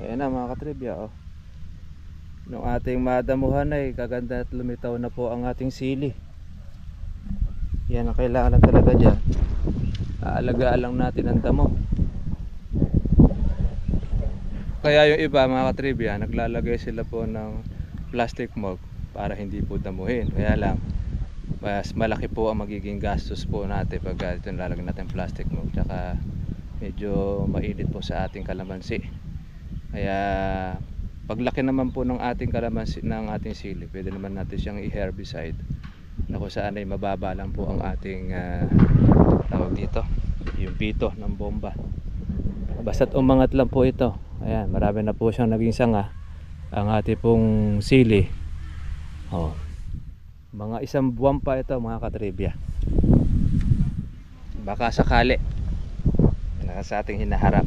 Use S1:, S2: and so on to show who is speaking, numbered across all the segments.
S1: Ayan na mga katribya, oh. Nung ating madamuhan ay kaganda at lumitaw na po ang ating sili. Yan ang kailangan talaga dyan. Aalagaan lang natin ang damo. Kaya yung iba mga katribya, naglalagay sila po ng plastic mulch para hindi po damuhin. Kaya lang mas malaki po ang magiging gastos po natin pag ito nilalagay natin plastic mulch. Tsaka medyo mainit po sa ating kalamansi. Kaya paglaki naman po ng ating kalamansi, ng ating sili, pwede naman natin siyang i-herbicide na kung saan ay mababa lang po ang ating tawag dito, yung pito ng bomba. Basta't umangat lang po ito. Ayan, marami na po siyang naging sanga ang ating pong sili. Oh, mga isang buwan pa ito mga katribya. Baka sakali na sa ating hinaharap.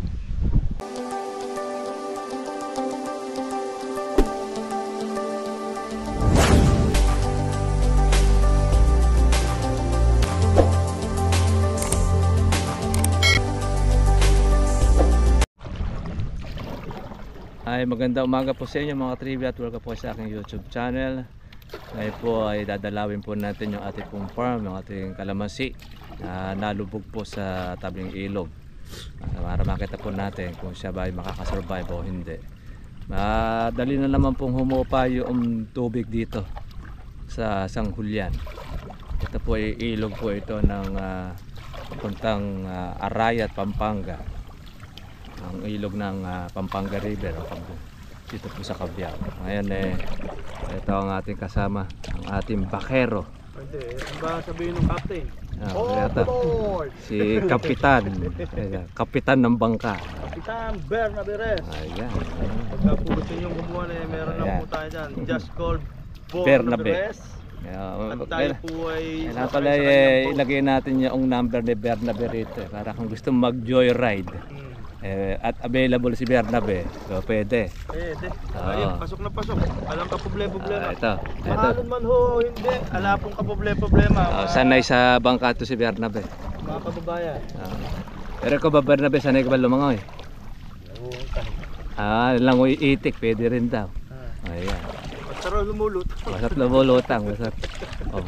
S1: Ay maganda umaga po sa inyo mga trivia at welcome po sa aking YouTube channel. Ngayon po ay dadalawin po natin yung ating pong farm, yung ating kalamansi na nalubog po sa tabing ilog, para makita po natin kung siya ba ay makakasurvive o hindi. Madali na naman pong humupa yung tubig dito sa Sangguniang. Ito po ay ilog po ito ng papuntang Arayat, Pampanga. Ang ilog ng Pampanga River dito po sa Cabiao. Ngayon ito ang ating kasama, ang ating bakero.
S2: Hindi, ang ba sabihin ng captain?
S1: Si Kapitan. Kapitan ng bangka.
S2: Kapitan Bernabe Reyes.
S1: Ayan.
S2: Pagka po gusto nyo gumawa na meron na po tayo dyan. Just called
S1: Bernabe
S2: Reyes. At tayo po ay
S1: kailangan pala ilagay natin yung number ni Bernabe rito para kung gusto mag-joyride. At available si Bernabe, so pwede.
S2: Ayun, pasok na pasok. Alam ka problema.
S1: Ito.
S2: Mahalon man ho, hindi. Ala pong ka problema.
S1: Sanay sa bangka to si Bernabe.
S2: Mga kababayan.
S1: Pero ko ba Bernabe, sanay ka ba lumangoy? Langoy itik, pwede rin daw. Ayan.
S2: Masarap lumulot.
S1: Masarap lumulutang.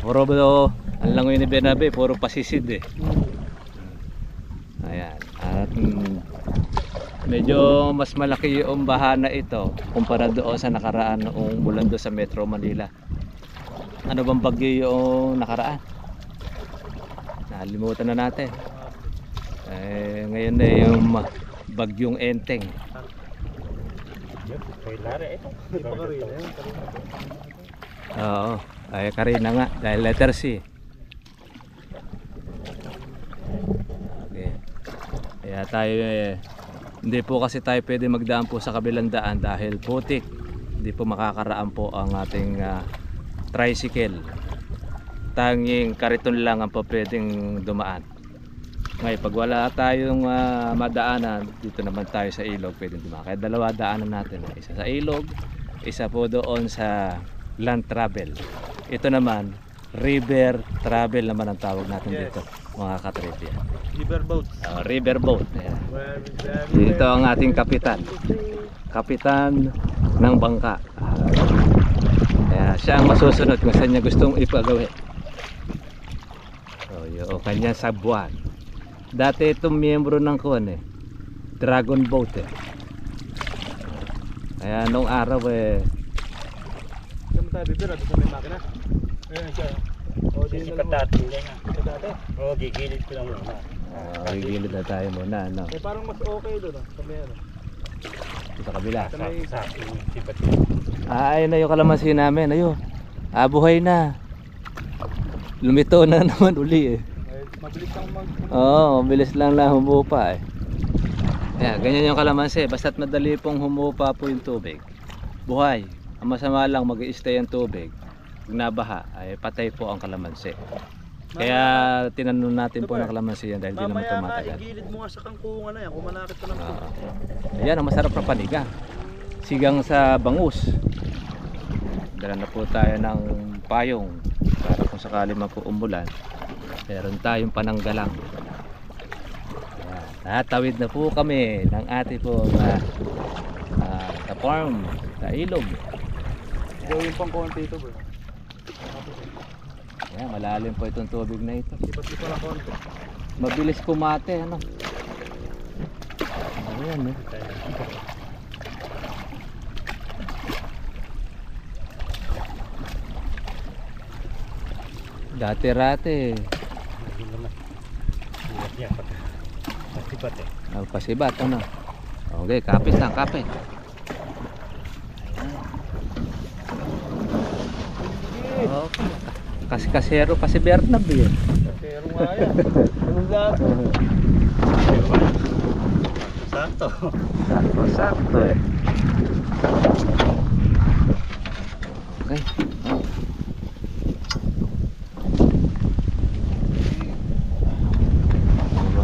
S1: Puro ang langoy ni Bernabe, puro pasisid eh. Ayan. At medyo mas malaki yung bahana ito kumpara doon sa nakaraan noong bulan doon sa Metro Manila. Ano bang bagyo yung nakaraan? Nalimutan na natin. Ngayon na yung bagyong Enteng. Oo, ay Karina nga dahil letter C. Kaya tayo hindi po kasi tayo pwede magdaan po sa kabilang daan dahil putik. Hindi po makakaraan po ang ating tricycle. Tanging kariton lang ang po pwedeng dumaan. Ngayon pag wala tayong madaanan, dito naman tayo sa ilog pwedeng dumaan. Kaya dalawa daanan natin, isa sa ilog, isa po doon sa land travel. Ito naman river travel naman ang tawag natin dito mga katribya.
S2: River boat.
S1: River boat. Dito ang ating kapitan. Kapitan ng bangka. Siya ang masusunod kung saan niya gustong ipagawin. So, yung kanya sabuan. Dati itong miyembro ng Dragon Boat Kaya nung araw
S2: Saan tayo bibira? Doon sa may makina? Ayan siya. Sisikat dati. Gigilid ko lang muna.
S1: Gigilid na tayo muna, no?
S2: Parang mas okay doon, sa may
S1: sa kabila.
S2: Sipat.
S1: Ayun na yung kalamansi namin, ayun. Buhay na. Lumito na naman uli
S2: Mabilis lang
S1: mabilis lang humupa Ayan, ganyan yung kalamansi. Basta't madali pong humupa po yung tubig, buhay. Ang masama lang mag-i-stay ang tubig. Pag nabaha ay patay po ang kalamansi. Kaya tinanong natin po ng kalamansi yan dahil di naman tumatagal.
S2: Igilid mo nga sa kangkungan na yan kung malapit ka lang po.
S1: Ayan, ang masarap na paniga. Sigang sa bangus. Dala na po tayo ng payong para kung sakali man po umulan, meron tayong pananggalang. Natawid na po kami ng ating pong Sa farm, sa ilog.
S3: Gawin pang konti ito bro.
S1: Ayan, malalim po itong tubig na ito.
S3: Lipat-lipat lang konti.
S1: Mabilis kumate, ano. Ayan, eh. Dati-rate.
S2: Hindi naman. Buhat yan. Pasipat eh.
S1: Oh, pasibat, ano. Okay, kapit lang, kapit. Okay. Kasi-kasero pa si Bernab eh.
S3: Pero nga yan. Anong gato?
S2: Sakto.
S1: Sakto eh. Okay.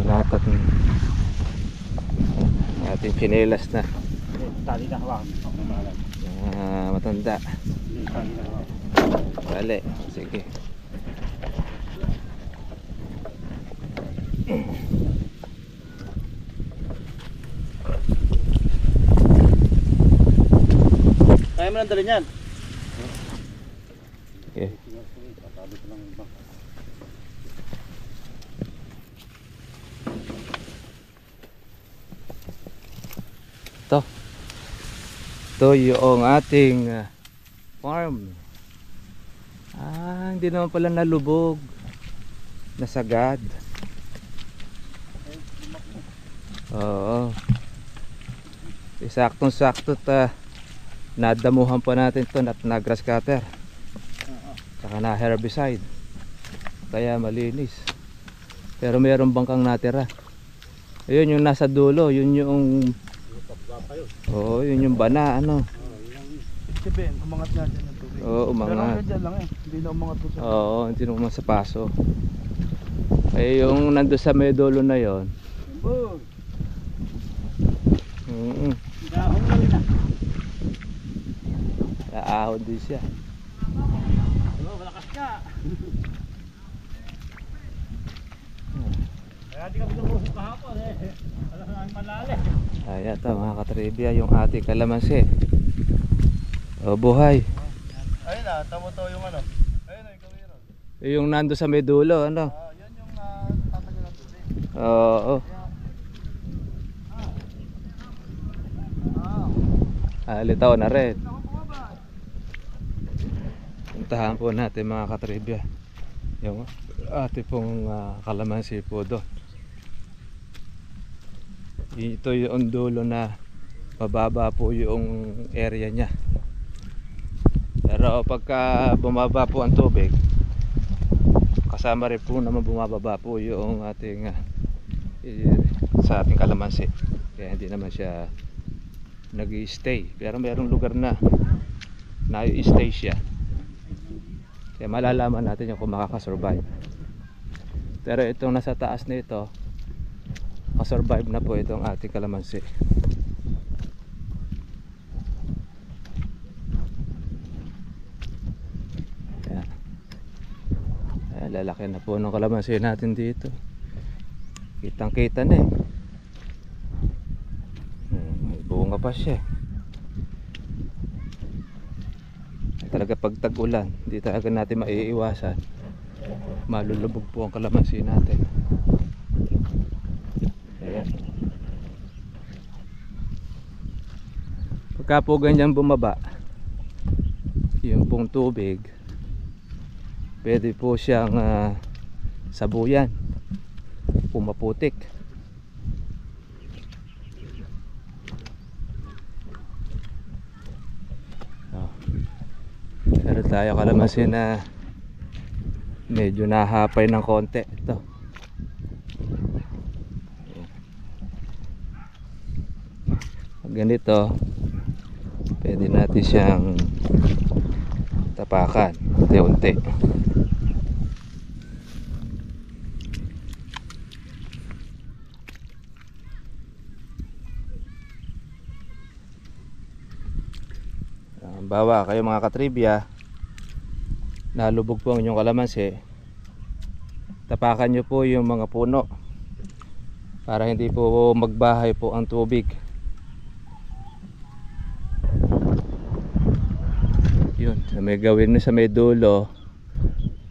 S1: Natat ating pinelas na
S2: Tali na hawakan.
S1: matanda.
S2: Tali na hawakan.
S1: Bale, sige.
S3: Kaya mo nang dalhin yan.
S1: Okay. Ito yung ating farm. Hindi naman pala nalubog. Nasagad. Oo. Saktong-sakto nadamuhan pa natin ito na grass cutter. Saka na herbicide. Kaya malinis. Pero mayroong bangkang natira. Ayun yung nasa dulo, yun yung yun yung bana, ano.
S3: Si Ben, umangat nga dyan yung tubig.
S1: Oo, umangat.
S3: Pero hanggang dyan lang eh. Hindi na umangat doon sa...
S1: Oo, hindi naman sa paso. Eh yung nando sa may dulo na yon.
S3: Boom!
S2: Dahon lang na.
S1: Naahon din siya.
S2: Oo, malakas ka. Kaya di kami nabuhok kahapon eh. Alam na ang malalim.
S1: Ayan ito mga katribya, yung ating kalamansi. O buhay.
S3: Ayun na, tamo to yung ano. Ayun na, ikaw yun.
S1: Yung nando sa may dulo, ano.
S3: Yan yung tatagal ng tubig.
S1: Oo. Litaw na rin. Puntahan po natin mga katribya yung ating pong kalamansi po doon. Ito yung dulo na mababa po yung area nya. Pero pagka bumaba po ang tubig, kasama rin po naman bumababa po yung ating sa ating kalamansi. Kaya hindi naman siya nag-i-stay. Pero mayroong lugar na na-i-stay siya. Kaya malalaman natin yung kung makakasurvive. Pero itong nasa taas na ito, kasurvive na po itong ating kalamansi. Ayan, lalaki na po ng kalamansi natin dito. Kitang kita na eh. May bunga pa siya. Talaga pag tag-ulan, hindi talaga natin maiiwasan. Malulubog po ang kalamansi natin. Ayan. Pagka po ganyan bumaba yung pong tubig, pwede po siyang sabuyan, pumaputik. Pero tayo kalamansi na medyo nahapay ng konti ito. Pag ganito, pwede natin siyang tapakan unti-unti. Bawa kayo mga katribya, nalubog po ang inyong kalamansi, tapakan nyo po yung mga puno para hindi po magbahay po ang tubig. Yun, sa may gawin sa may dulo,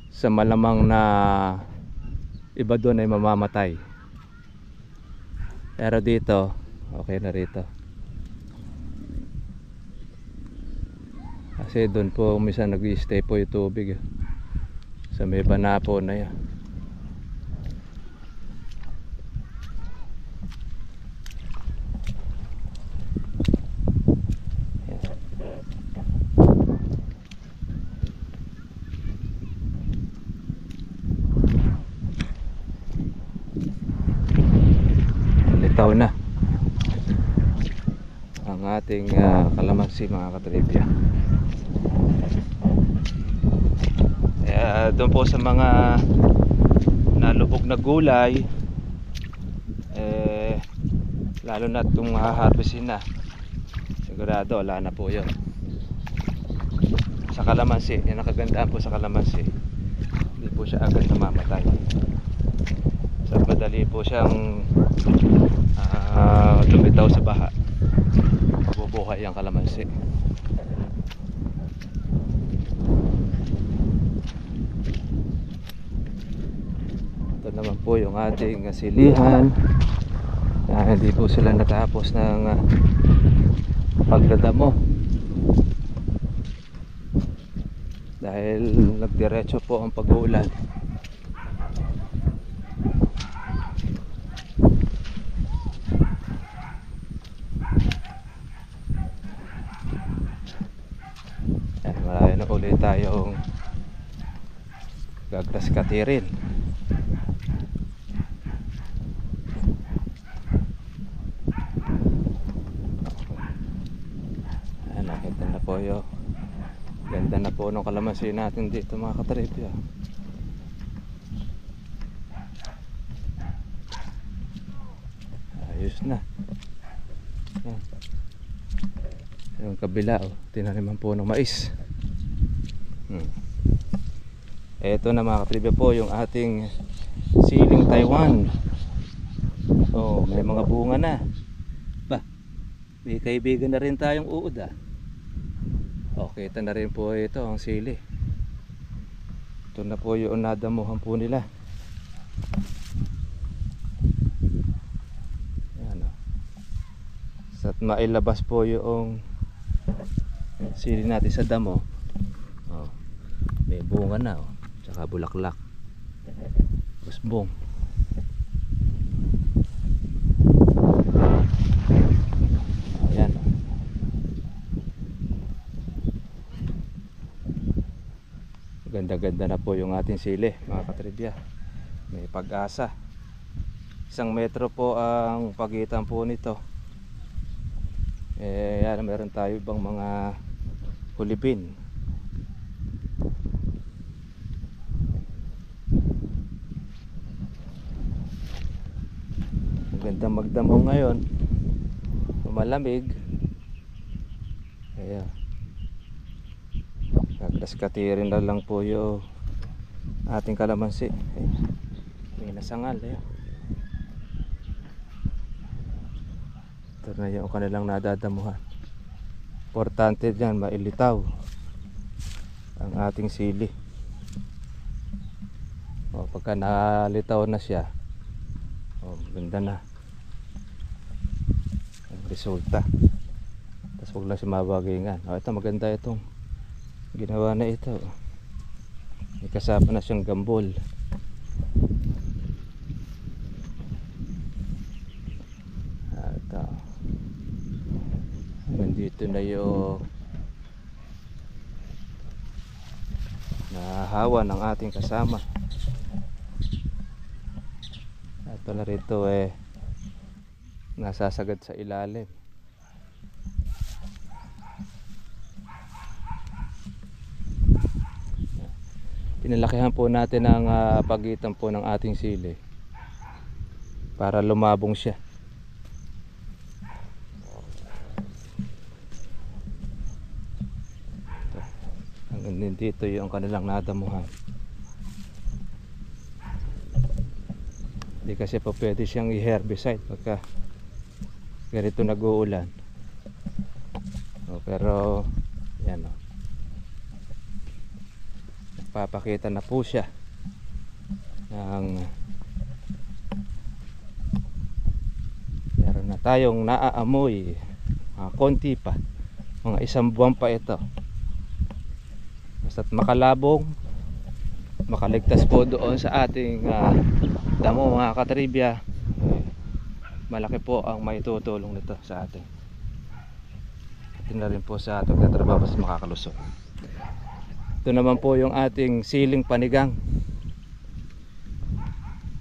S1: sa malamang na iba doon ay mamamatay. Pero dito, okay na rito. Kasi doon po minsan nag-i-stay po yung tubig sa may banapo na yan. Litaw na ang ating kalamansi, mga katribya. Doon po sa mga nalubog na gulay, lalo na itong haharvestin na, sigurado wala na po yun. Sa kalamansi, yan ang kagandahan po sa kalamansi, hindi po siya agad namamatay. So madali po siyang lumitaw sa baha, mabubuhay ang kalamansi. Ito naman po yung ating silihan. Hindi po sila natapos ng pagdadamo dahil nagdiretso po ang pag-uulan. Marami na ulit tayong gagras katirin. Nakita na po yung ganda na po ng kalamansi natin dito, mga katribya. Ayos na. Yan. Yung kabila, tinaniman po ng mais. Ito na, mga katribya, po yung ating siling Taiwan. May mga bunga na. May kaibigan na rin tayong uod. Kita na rin po ito ang sili. Ito na po yung nadamuhan po nila. Yan, At mailabas po yung sili natin sa damo. May bunga na, tsaka bulaklak, busbong. Ayan. Ganda-ganda na po yung ating sili, mga katribya. May pag-asa. 1 metro po ang pagitan po nito. Yan, meron tayo ibang mga hulipin. Maganda magdamo ngayon, malamig. Kaya katirin na lang po yung ating kalamansi. May nasangal. Ito na yung kanilang nadadamuhan. Importante dyan, mailitaw ang ating sili. Pagka nalitaw na siya, maganda na ang resulta. Tapos huwag lang siya mabagingan. Ito, maganda itong ginawa na ito. May kasama na siyang gambol. Ito, nandito na yung nahahawa ng ating kasama. Ito na rito nasasagad sa ilalim. Pinalakihan po natin ang pagitan po ng ating sili para lumabong siya. Hanggang dito yung kanilang nadamuhan. Hindi kasi po pwede siyang i-herbicide pagka ganito nag-uulan. Pero yan, Papakita na po siya ng meron na tayong naaamoy, konti pa, mga 1 buwan pa ito. Basta't makalabong, makaligtas po doon sa ating damo mga katribya, malaki po ang maitutulong nito sa atin. Ito na rin po sa ating katrabaho mas makakalusot. Ito naman po yung ating siling panigang.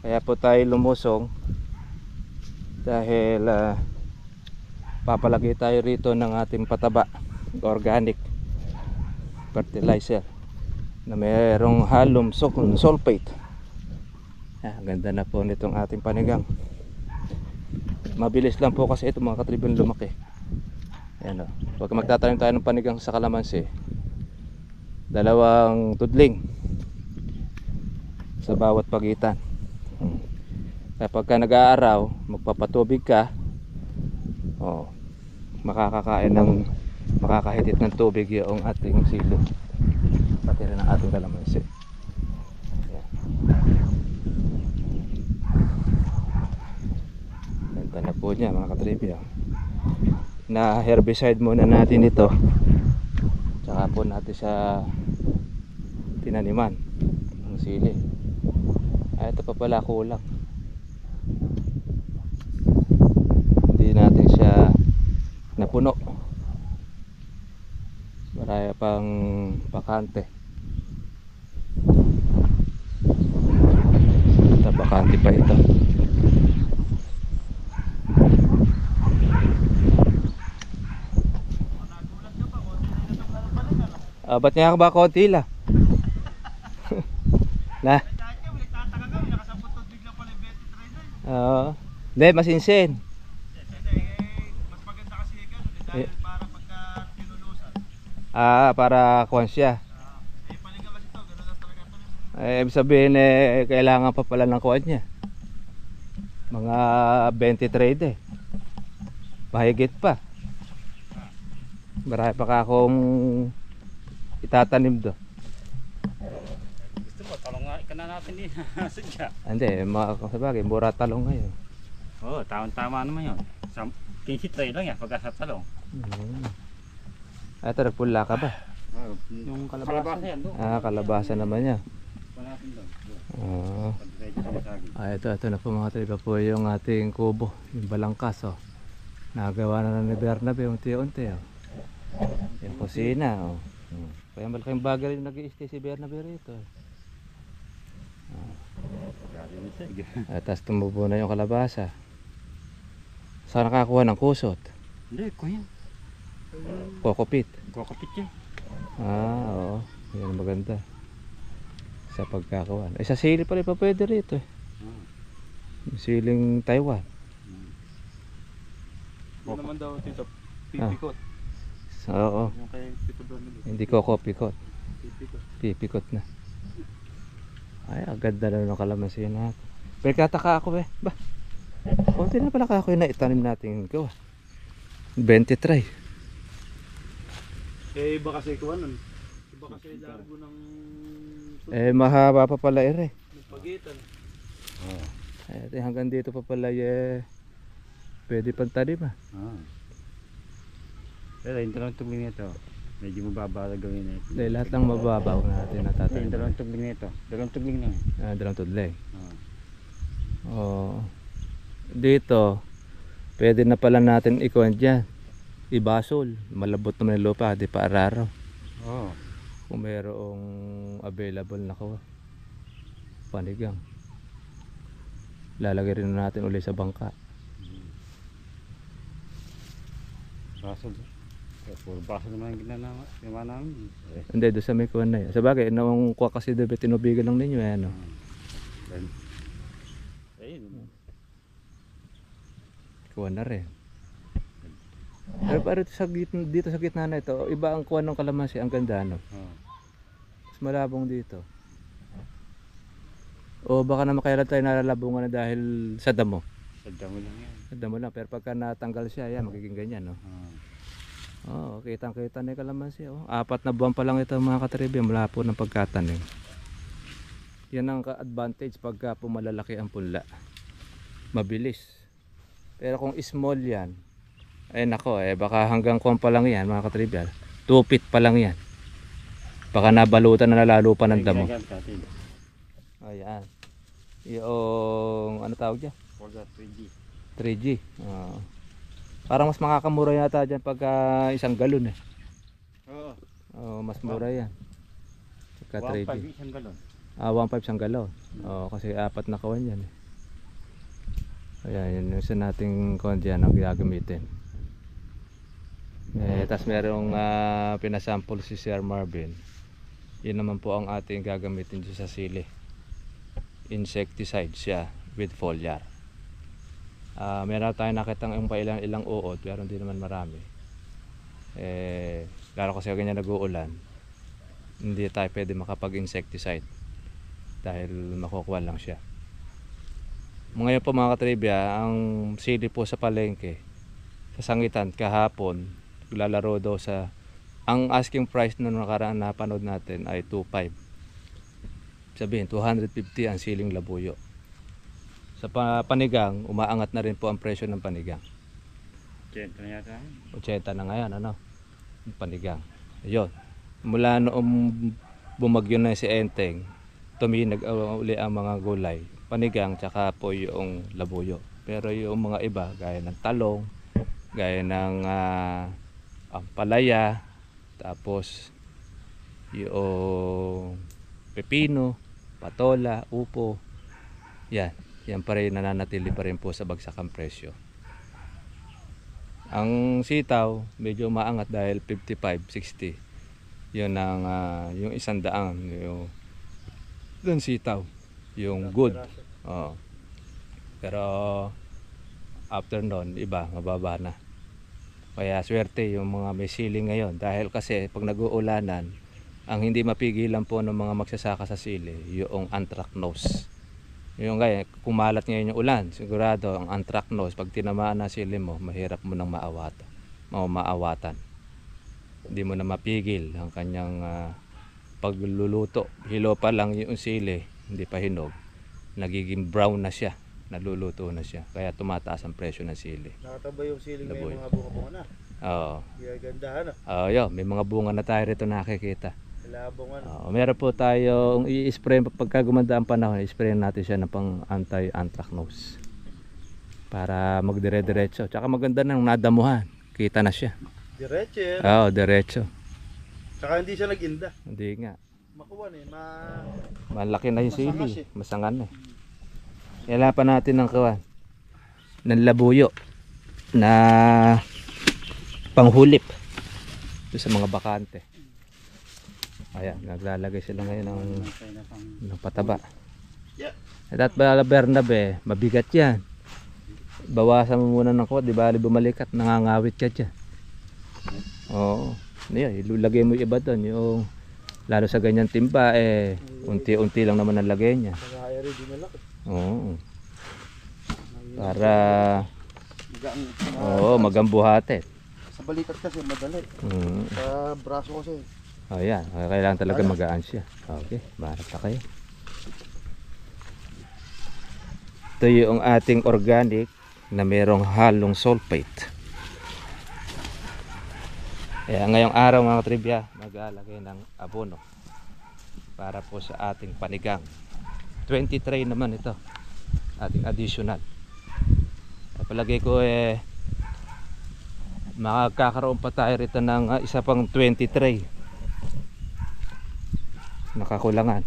S1: Kaya po tayo lumusong dahil papalagay tayo rito ng ating pataba, organic fertilizer na mayroong halong sulfate. Ganda na po nitong ating panigang. Mabilis lang po kasi ito mga katribyan lumaki. Ayan o. Pag magtatanim tayo ng panigang sa kalamansi, 2 tudling sa bawat pagitan. Kapag ka nag-aaraw, magpapatubig ka, makakahitit ng tubig yung ating silo, pati rin ang ating kalamansi. Ganda na po niya mga katribya. Na herbicide muna natin ito, tsaka po natin sa tinaniman ng sili. Ito pa pala kulang, hindi natin siya napuno, maraya pang bakante. Ito bakante pa ito. Ba't niya ka ba konti la? Na? Hindi, masinsin.
S3: Mas maganda kasi ganun dahil para pagka tinulusan.
S1: Para kuwan siya.
S3: Panigang kasi to, ganun lang talaga ito.
S1: Ibig sabihin kailangan pa pala ng kuwan niya. Mga 20 trade Pahigit pa. Marami pa ka akong itatanim do.
S2: Gusto mo, talong nga ka na natin din. Sadya.
S1: Hindi, sabagay, mura talong ngayon.
S2: Oo, tama naman yun. 15 tray lang yan, pagka sa talong.
S1: Ito, nagpula ka ba?
S2: Yung kalabasa yan doon.
S1: Kalabasa naman niya.
S2: Natin doon.
S1: Ito na po mga triba po yung ating kubo, yung balangkas nagawa na ni Bernabe unti-unti yung kusina kaya malaking bagay rin nag-i-stay si Bernabe rito tapos tumubo na yung kalabasa. Saan nakakuha ng kusot?
S2: Hindi, kuya.
S1: Kokopit.
S2: Kokopit yan.
S1: Oo, yan maganda sa pagkakawan. Sa sili pala pa pwede rito siling Taiwan.
S3: Hindi naman daw tito, pipikot.
S1: Oo.
S3: Yung kay Tito Bernabe.
S1: Hindi kokopikot.
S3: Pipikot.
S1: Pipikot na. Ay, agad na lang ng kalamansi na ako. Pero kataka ako ba? Kunti na pala kakoy na itanim natin ko 20 try.
S3: Iba kasi kuha nun. Iba kasi largo ng
S1: Mahaba pa pala
S3: pagitan.
S1: Hanggang dito pa pala pwede pang tanim
S2: Pero yung dalawang tubling nito, medyo mababa na gawin na ito.
S1: Lahat ng mababaw natin natatanim.
S2: Yung dalawang tubling nito, dalawang tubling na yan.
S1: Dalawang tudlay. Dito pwede na pala natin ikuan dyan, ibasol. Malabot naman yung lupa, di pa araro. Kung mayroong available na panigang, lalagay rin natin uli sa bangka.
S2: Basol. Puro basol naman yung ginawa namin.
S1: Hindi, doon sa may kuwan na yan. Sabagay, noong kuha kasi doon, tinubigan lang ninyo
S2: Ayun.
S1: kuwan na rin. Pero para dito sa gitna na ito, iba ang kuwan ng kalamansi, ang ganda mas malabong dito. O baka naman kaya tayo nalalabungan na dahil sa damo.
S2: Sa damo lang yan.
S1: Sa damo lang, pero pagka natanggal siya, yan, magiging ganyan Oh, kitang-kita na yung kalamansi. Oh. 4 na buwan pa lang ito mga katribya mula po ng pagkatanim. Yan ang ka-advantage pagka pumalalaki ang punla. Mabilis. Pero kung small yan, ay nako, baka hanggang kuwan pa lang yan mga katribya. 2 feet pa lang yan. Baka nabalutan na lalo pa ng damo. Ayan. Yung ano tawag dyan? 3G. Parang mas makakamura yata dyan pagka 1 galon eh.
S2: Oo.
S1: Mas mura yan. Pagka 3G.
S2: 1.5 isang galon.
S1: 1.5 isang galon. Kasi 4 na kawan yan eh. Ayan, yun yung isa nating kawan dyan ang gagamitin. Tapos merong pinasample si Sir Marvin. Yun naman po ang ating gagamitin dyan sa sili. Insecticide siya with foliar. Meron tayong nakitang yung ilang uod pero hindi naman marami. Lalo kasi ganyan nag-uulan, hindi tayo pwede makapag-insecticide dahil makukuha lang siya. Ngayon po mga katribya, ang sili po sa palengke sa sangitan kahapon naglalaro daw sa, ang asking price nung nakaraan na panood natin ay 2.5. Sabihin 250 ang siling labuyo. Sa panigang, umaangat na rin po ang presyo ng panigang.
S2: 80 na yata.
S1: 80 na ngayon, ano? Panigang. Ayun. Mula noong bumagyo na si Enteng, tuminag uli ang mga gulay. Panigang, tsaka po yung labuyo. Pero yung mga iba, gaya ng talong, gaya ng ampalaya, tapos yung pepino, patola, upo, yan pa rin, nananatili pa rin po sa bagsakang presyo. Ang sitaw medyo maangat dahil 55, 60. Yun ang yung 100 yung sitaw, yung good. Pero after noon iba, mababa na. Kaya swerte yung mga may sili ngayon dahil kasi pag nag-uulanan, ang hindi mapigilan po ng mga magsasaka sa sili yung anthracnose. Yung kaya kumalat ngayon yung ulan, sigurado ang anthracnose pag tinamaan na sili mo, mahirap mo nang maawatan. Hindi mo na mapigil ang kanyang pagluluto. Hilo pa lang yung sili, hindi pa hinog, nagiging brown na siya, naluluto na siya. Kaya tumataas ang presyo ng sili.
S3: Nakatabay yung siling may
S1: Laboy.
S3: mga bunga-bunga na.
S1: Oo.
S3: Gagandahan na.
S1: Yun, may mga bunga na tayo rito nakikita.
S3: Labong ano.
S1: Meron po tayong i-spray pagka gumanda ang panahon, i-spray natin siya ng pang anti-anthracnose para magdire-diretso. Tsaka maganda nang nadamuhan, kita na siya.
S3: Diretso yan.
S1: Diretso.
S3: Tsaka hindi siya nag-inda.
S1: Hindi nga.
S3: Makuha na
S1: Malaki na yung
S3: Masangas
S1: sili, masangan na. Kailangan pa natin ng kawan, ng labuyo na panghulip doon sa mga bakante. Ayan, naglalagay sila ngayon ng pataba. At Bernabe, mabigat yan. Bawasan mo muna ng kuwat, di ba? Bumalikat, nangangawit ka dyan. Oo. Ilulagay mo yung iba doon. Yung, lalo sa ganyan timba, unti-unti lang naman ang lagay niya. Oo. Para magambuhate.
S3: Sa balikat kasi madali. Sa braso kasi.
S1: Ayan, kailangan talaga magaan siya. Okay, barap na kayo. Ito yung ating organic na merong halong sulfate. Kaya ngayong araw mga trivia, mag-aalagay ng abono para po sa ating panigang. 23 naman ito, ating additional. Palagay ko makakaroon pa tayo rito ng isa pang 23 nakakulangan.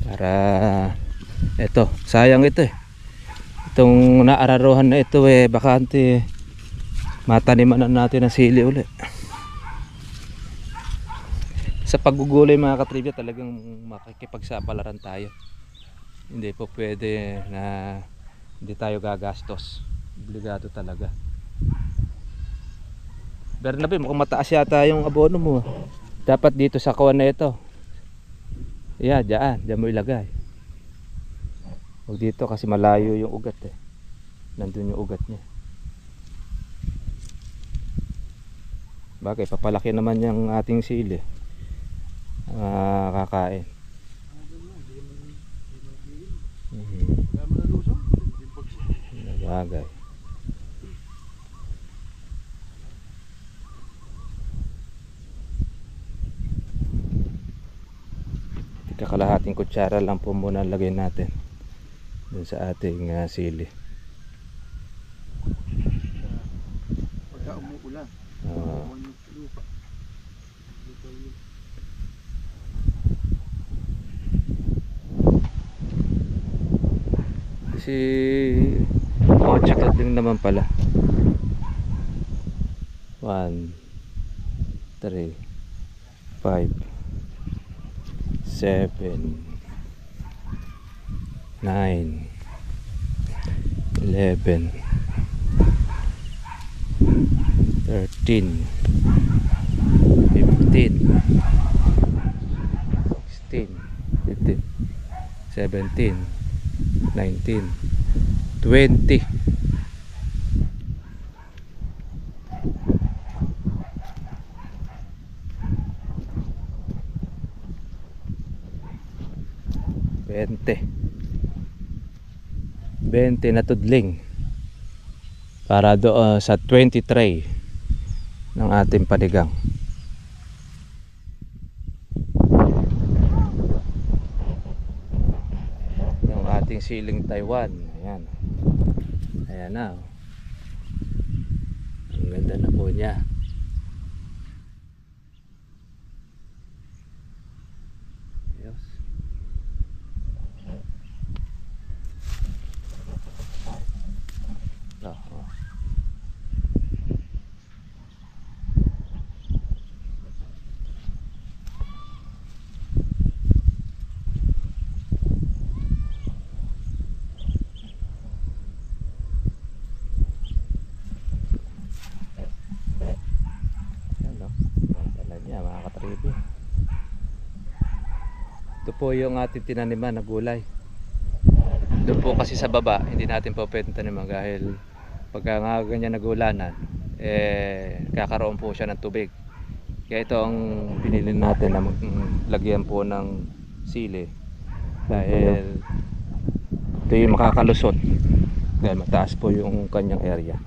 S1: Para ito, sayang ito itong naararuhan na ito bakante, mataniman na natin ng sili ulit. Sa paggugulay mga katribya, talagang makikipagsapalaran tayo. Hindi po pwede na hindi tayo gagastos. Obligado talaga. Bernabe, mukhang mataas yata yung abono mo. Dapat dito sa kawan na ito. Diyan mo ilagay. Huwag dito kasi malayo yung ugat eh. Nandun yung ugat niya. Bagay, papalaki naman yung ating sili. Kakain. Bagay. Kakalahating kutsara lang po muna lagay natin dun sa ating sili.
S3: Pagka umuulan.
S1: Oo. Kasi 8 din naman pala. 1 3 5 7 9 11 13 15 16 17 19 20. Bente na tudling para doon sa 20 tray ng ating panigang. Yung ating siling Taiwan, ayan. Ayan na. Ang ganda na po niya. Yes. Oh. Mga katribi, ito po yung ating tinaniman na gulay. Doon po kasi sa baba hindi natin po pwedeng taniman dahil pagka nga ganyan nagulanan kakaroon po siya ng tubig. Kaya ito ang pinili natin na lagyan po ng sili dahil ito yung makakalusot dahil mataas po yung kanyang area.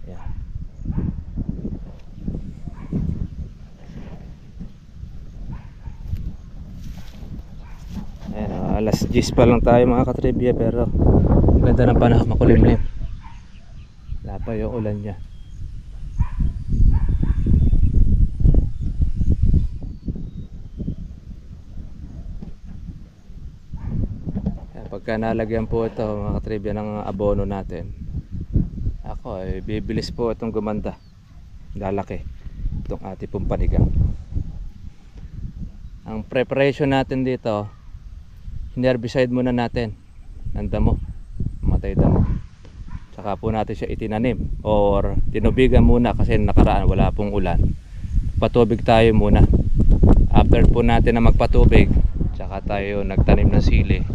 S1: Ayan. Alas 10 pa lang tayo mga katribya, pero ang ganda ng panahon, makulimlim. Wala pa yung ulan niya. Pagka nalagyan po ito mga katribya ng abono natin, ako ay bibilis po itong gumanda, lalaki itong ating pong panigang. Ang preparation natin dito, herbicide muna natin ng damo, matay damo, tsaka po natin siya itinanim or tinubigan muna kasi nakaraan wala pong ulan. Patubig tayo muna. After po natin na magpatubig, tsaka tayo nagtanim ng sili.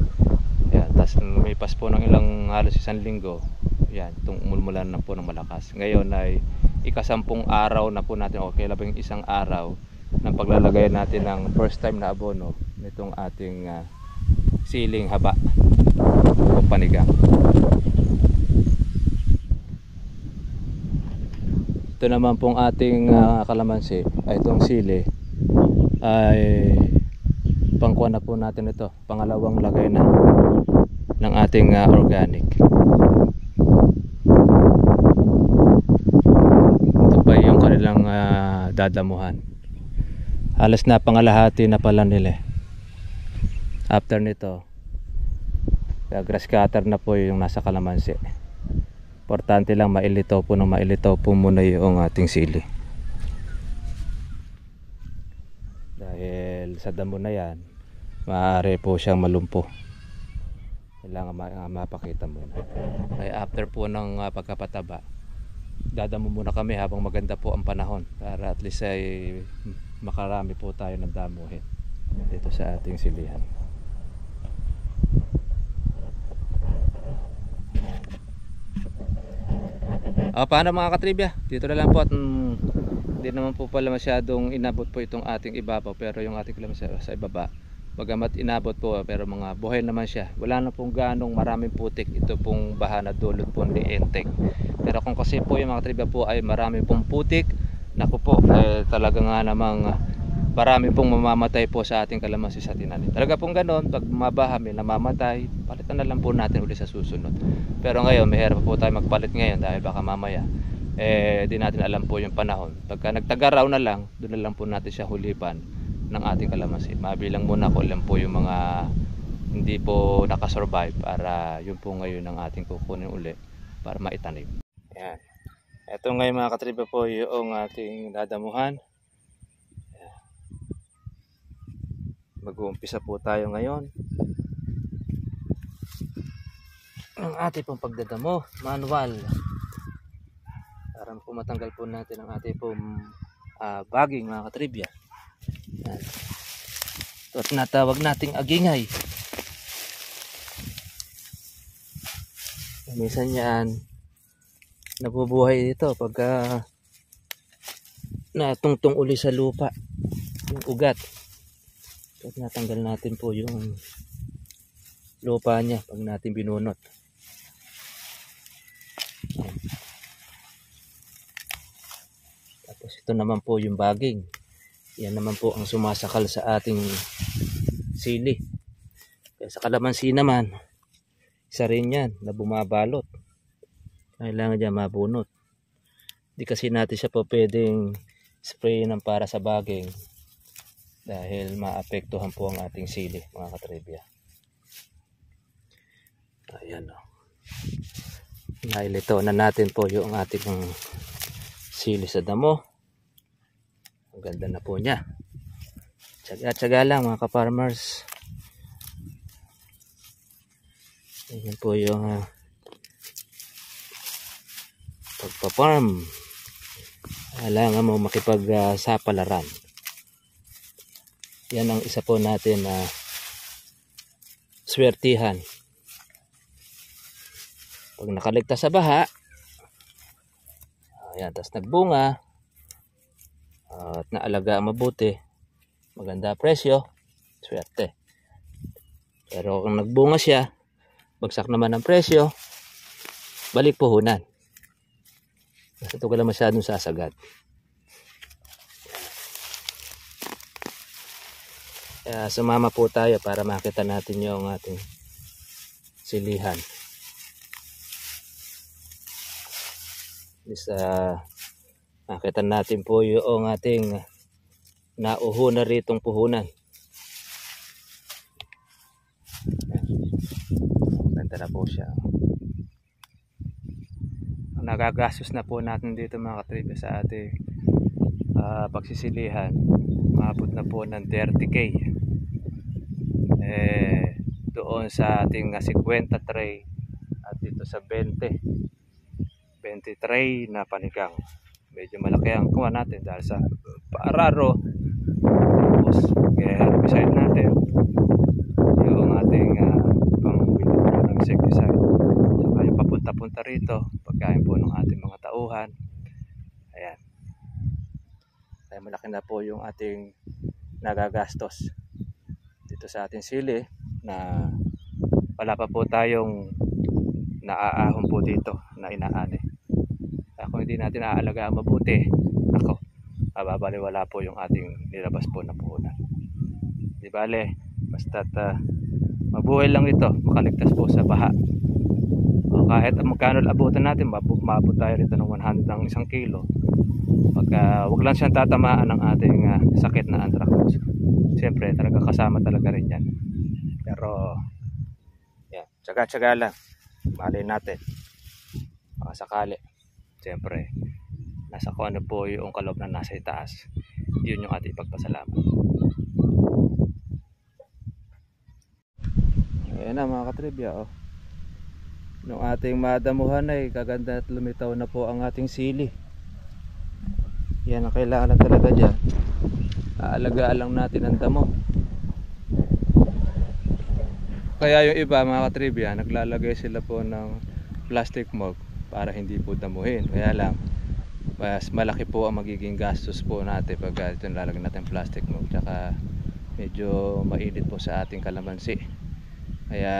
S1: Yan, tapos lumipas po ng halos 1 linggo, yan, itong umulmulan na po ng malakas. Ngayon ay ika-10 araw na po natin, okay, 11 araw ng paglalagay natin ng first time na abono nitong ating siling haba o panigang. Ito naman pong ating kalamansi ay itong sili ay pangkuha na po natin ito, pangalawang lagay na ng ating organic. Ito pa yung kanilang dadamuhan. Halos na pangalahati na pala nila. After nito, grass cutter na po yung nasa kalamansi. Importante lang mailitaw po muna yung ating sili. Dahil sa damo na yan, maaari po siyang malumpo. Kailangan mapakita muna. Kaya after po ng pagkapataba, dadamo muna kami habang maganda po ang panahon para at least ay makarami po tayo ng damuhin dito sa ating silihan. Paano mga katribya? Dito na lang po at hindi naman po pala masyadong inabot po itong ating ibabaw, pero yung ating kalaman sa ibaba, bagamat inabot po pero mga buhay naman siya. Wala na pong ganong maraming putik. Ito pong baha na dulot po ni Entek. Pero kung kasi po yung mga katribya po ay marami pong putik, naku po, talaga nga namang marami pong mamamatay po sa ating kalamansi sa tinanim. Talaga pong ganon, pag mabaha may namamatay, palitan na lang po natin uli sa susunod. Pero ngayon, may hirap po tayo magpalit ngayon dahil baka mamaya di natin alam po yung panahon. Pagka nagtagaraw na lang, doon na lang po natin siya hulipan ng ating kalamansi. Mabilang muna ko lang po yung mga hindi po nakasurvive para yun po ngayon ang ating kukunin uli para maitanim. Ayan. Ito ngayon mga katriba po yung ating dadamuhan. Mag-uumpisa po tayo ngayon. Ang ating pong pagdadamo, manual. Para po matanggal po natin ang ating pong baging mga katribya. Ito at natawag nating agingay. Minsan yan nabubuhay ito pagka natungtong uli sa lupa yung ugat. Ito at natanggal natin po yung lupa niya pag natin binunot. Tapos ito naman po yung baging. Yan naman po ang sumasakal sa ating sili. Kaya sa kalamansi naman, isa rin yan na bumabalot. Kailangan dyan mabunot. Hindi kasi natin siya po pwedeng spray ng para sa baging dahil maapektuhan po ang ating sili mga katribya. Ayan o. Nailito na natin po yung ating sili sa damo. Ang ganda na po niya. Tsaga-tsaga lang mga ka-farmers. Ayan po yung pagpa-farm. Kailangan mo makipagsapalaran. Yan ang isa po natin na swertihan. Pag nakaligtas sa baha, ayan, tapos nagbunga, at naalagaan mabuti, maganda presyo, swerte. Pero kung nagbunga siya, bagsak naman ang presyo, balik puhunan. Kasi ito ka lang masyadong sasagad. Kaya sumama po tayo para makita natin yung ating silihan. Makita natin po yung ating nauhunan ritong puhunan. Ganda na po siya. Nagagastos na po natin dito mga katribya sa ating pagsisilihan. Maabot na po ng 30K. Doon sa ating 50 tray at dito sa 20 tray na panigang. Medyo malaki ang kuha natin dahil sa paararo. Tapos herbicide natin yung ating pambili ng insecticide. Saka yung papunta-punta rito, pagkain po ng ating mga tauhan. Ayan. Kaya malaki na po yung ating nagagastos dito sa ating sili na wala pa po tayong naaahon po dito na inaani. Kung hindi natin aalagaan mabuti, ako, mababaliwala po yung ating nilabas po na puhunan. Di bale, basta't mabuhay lang ito, makaligtas po sa baha. O kahit magkano abutan natin, maabot tayo rito ng 100 ng 1 kilo. Pagka wag lang siyang tatamaan ng ating sakit na anthracnose. Siyempre, talaga kasama talaga rin yan. Pero, yan, tsaga-tsaga lang. Malay natin. Makasakali. Siyempre, nasa kung ano po yung kaloob na nasa itaas. Yun yung ating pagpasalamat. Ayan na mga katribya. Nung ating madamuhan ay kaganda at lumitaw na po ang ating sili. Yan ang kailangan talaga dyan. Aalagaan lang natin ang damo. Kaya yung iba mga katribya, naglalagay sila po ng plastic mug para hindi po damuhin. Kaya lang mas malaki po ang magiging gastos po natin pag ito lalagyan natin plastic mold, tsaka medyo mainit po sa ating kalamansi. Kaya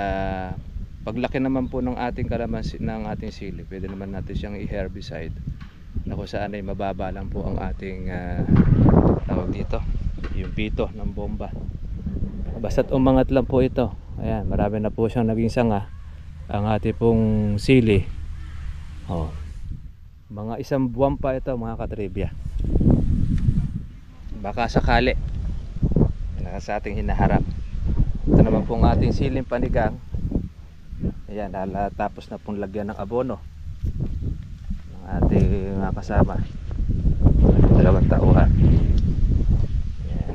S1: paglaki naman po ng ating kalamansi, ng ating sili, pwede naman natin siyang i-herbicide na kung saan ay mababa lang po ang ating tawag dito, yung pito ng bomba. Basta't umangat lang po ito, ayan, marami na po siyang naging sanga ang ating pong sili. Mga 1 buwan pa ito mga katribya, baka sakali na sa ating hinaharap. Ito naman pong ating siling panigang, ayan, tapos na pong lagyan ng abono ng ating mga kasama, 2 tauhan. Ayan.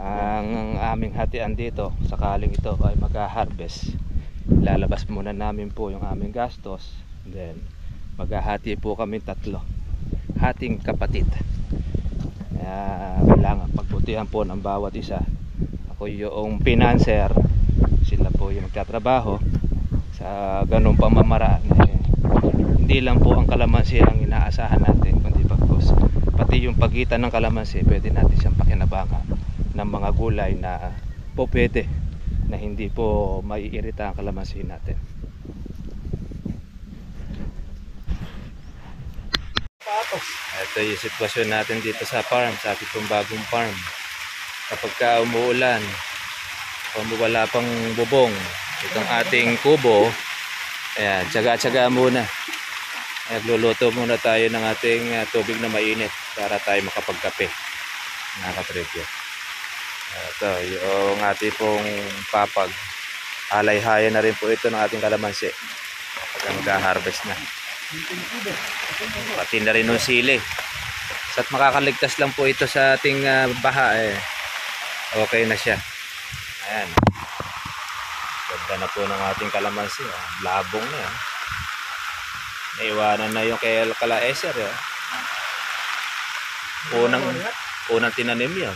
S1: Ang aming hatian dito, sakaling ito ay mag-harvest, lalabas muna namin po yung aming gastos, then maghahati po kami 3 hating kapatid. Kaya kailangan pagbutihan po ng bawat isa. Ako yung financer, sila po yung magtatrabaho sa ganung pamamaraan. Hindi lang po ang kalamansi ang inaasahan natin, kundi pati yung pagitan ng kalamansi pwede natin siyang pakinabangan ng mga gulay na po pwede na hindi po maiirita ang kalamansi natin. Ito yung sitwasyon natin dito sa farm, sa ating pong bagong farm. Kapag ka umuulan, kung wala pang bubong, itong ating kubo, ayan, tsaga-tsaga muna. Nagluluto muna tayo ng ating tubig na mainit para tayo makapagkape. Nakatribyo. Ito yung ating pong papag. Halay-haya na rin po ito ng ating kalamansi. Kapag mag-harvest na. Pati na rin ng sili. At makakaligtas lang po ito sa ating baha, okay na siya. Ayan. Ganda na po ng ating kalamansi. Labong na yan. Naiwanan na yung kala-eser. Unang tinanim yan.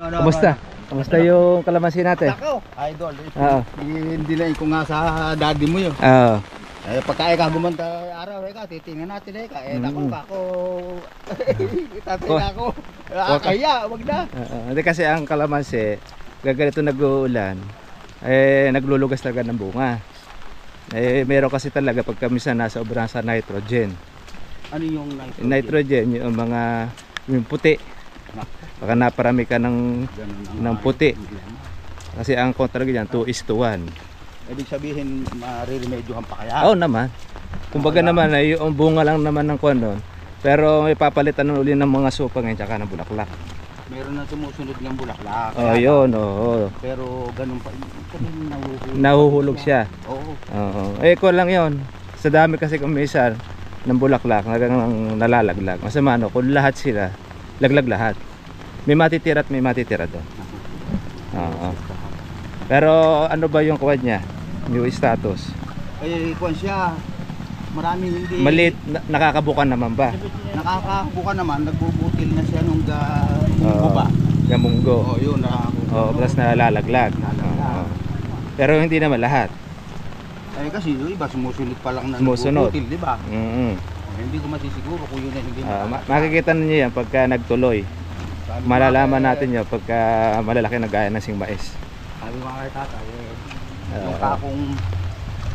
S1: Kumusta? Kumusta yung kalamansi natin?
S2: Ako, idol.
S1: Oo.
S2: Hindi na ko nga sa daddy mo yun.
S1: Oo.
S2: Pagka ikaw gumanta araw, titingnan natin ako kako. Itatingnan ako. Kaya, wag na.
S1: Hindi kasi ang kalamansi, gaganito nag-uulan, naglulugas talaga ng bunga. Meron kasi talaga pagka minsan nasa obra sa nitrogen.
S2: Ano yung nitrogen?
S1: Nitrogen, yung mga yung puti. Baka naparami ka ng puti. Kasi ang kontra diyan 2:1.
S2: Ibig sabihin, mariremedyohan pa kaya?
S1: Oo naman. Kumbaga naman ay yung bunga lang naman ng kuwan doon. Pero may papalitan ng uli ng mga sopa ngayon tsaka ng bulaklak.
S2: Meron na sumusunod ng bulaklak.
S1: Oh, yun, oo.
S2: Pero ganun pa,
S1: nahuhulog siya.
S2: Oo.
S1: Oo. Ko lang yun. Sa dami kasi kumisan ng bulaklak, nalalaglag. Masama kung lahat sila, laglag lahat. May matitira at may matitira doon. Oo. Pero ano ba yung kuwan niya? Yung status?
S2: Kuwan siya. Maraming hindi.
S1: Maliit, nakakabukan naman ba?
S2: Nakakabukan naman, nagbubutil na siya nung guba.
S1: Gamunggo.
S2: Oo, yun.
S1: Plus nalalaglag. Pero hindi naman lahat.
S2: Kasi yung iba sumusunod pa lang na
S1: nagbubutil,
S2: di ba? Hindi ko masisiguro kung yun ay hindi
S1: makikita niyo yan pagka nagtuloy. Malalaman natin yun pagka malalaki na gaya ng singmais.
S2: Sabi mga kay tatay, yung kakong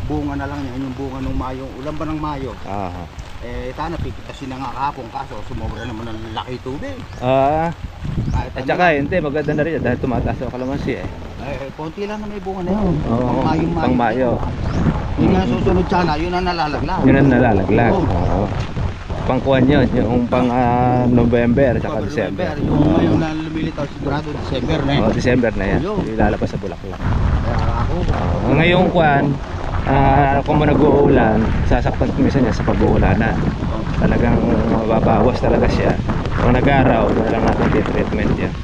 S2: bunga na lang yan, yung bunga ng Mayo, ulan ba ng Mayo? Tana pipitasin na nga kahapon, kaso sumobra naman ng laki tubig.
S1: At saka hindi, maganda na rin dahil tumataas ang kalamansi
S2: konti lang na may bunga na yun.
S1: Pang Mayo.
S2: Yun nga susunod sana, yun ang nalalaglag.
S1: Yun ang nalalaglag. Pangkuhan yun, yung pang November at saka December.
S2: Yung ngayon na lumilitaw sigurado December na yun.
S1: December na yan, ilalabas sa bulaklak.
S2: Ako.
S1: Ngayong kuhan, kung nag-uulan, sasaktan minsan niya sa pag-uulanan. Talagang mababawas talaga siya. Kung nag-araw, wala lang natin treatment yan.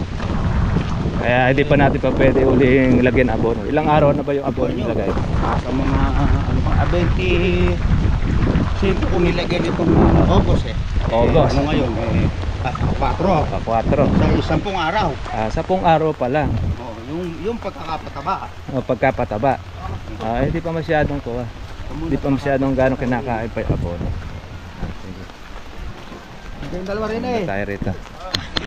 S1: Kaya hindi pa natin pa pwede uling lagyan abono. Ilang araw na ba yung abono nilagay?
S2: Sa mga 20 siyempre kung nilagay nitong August
S1: August.
S2: Ano ngayon? 4.
S1: 4.
S2: Sa 10 araw.
S1: 10 araw pa lang.
S2: Yung pagkakapataba.
S1: Pagkapataba. Hindi pa masyadong kuha. Hindi pa masyadong gano'ng kinakain pa yung abono. Sige.
S2: Yung dalawa rin
S1: Ano tayo rito?